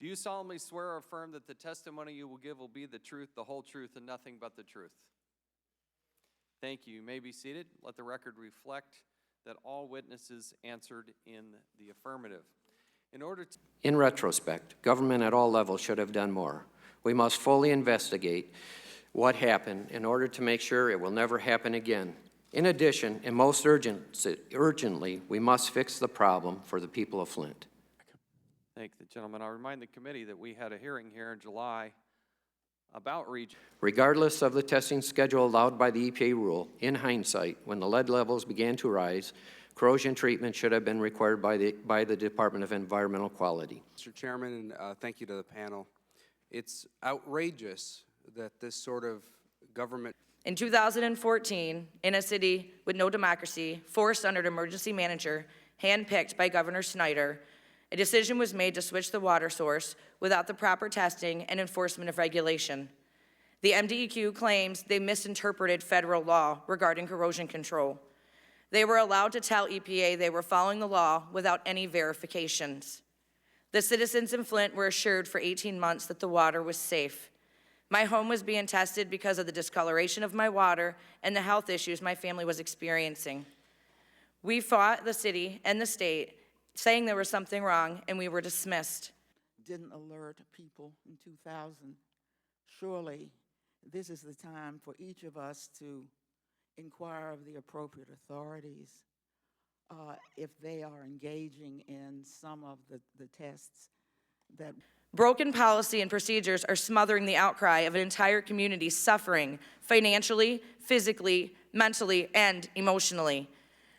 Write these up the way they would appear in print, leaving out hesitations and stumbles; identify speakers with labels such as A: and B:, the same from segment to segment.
A: you solemnly swear or affirm that the testimony you will give will be the truth, the whole truth, and nothing but the truth? Thank you. You may be seated. Let the record reflect that all witnesses answered in the affirmative.
B: In retrospect, government at all levels should have done more. We must fully investigate what happened in order to make sure it will never happen again. In addition, and most urgently, we must fix the problem for the people of Flint.
A: Thank the gentleman. I'll remind the committee that we had a hearing here in July about region.
B: Regardless of the testing schedule allowed by the EPA rule, in hindsight, when the lead levels began to rise, corrosion treatment should have been required by the Department of Environmental Quality.
C: Mr. Chairman, and thank you to the panel. It's outrageous that this sort of government.
D: In 2014, in a city with no democracy, forced under an emergency manager, handpicked by Governor Snyder, a decision was made to switch the water source without the proper testing and enforcement of regulation. The MDEQ claims they misinterpreted federal law regarding corrosion control. They were allowed to tell EPA they were following the law without any verifications. The citizens in Flint were assured for 18 months that the water was safe. My home was being tested because of the discoloration of my water and the health issues my family was experiencing. We fought the city and the state, saying there was something wrong, and we were dismissed.
E: Didn't alert people in 2000. Surely, this is the time for each of us to inquire of the appropriate authorities if they are engaging in some of the tests that.
D: Broken policy and procedures are smothering the outcry of an entire community suffering financially, physically, mentally, and emotionally.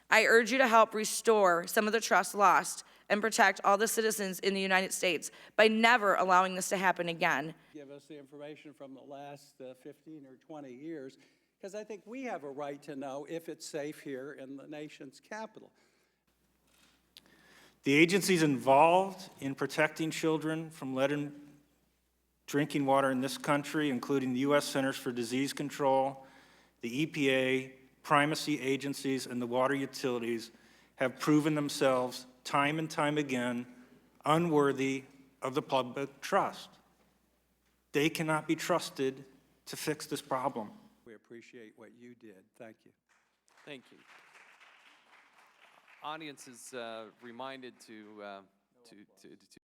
D: I urge you to help restore some of the trust lost and protect all the citizens in the United States by never allowing this to happen again.
F: Give us the information from the last 15 or 20 years, because I think we have a right to know if it's safe here in the nation's capital.
G: The agencies involved in protecting children from lead in drinking water in this country, including the U.S. Centers for Disease Control, the EPA, primacy agencies, and the water utilities, have proven themselves time and time again unworthy of the public trust. They cannot be trusted to fix this problem.
F: We appreciate what you did. Thank you.
A: Thank you. Audience is reminded to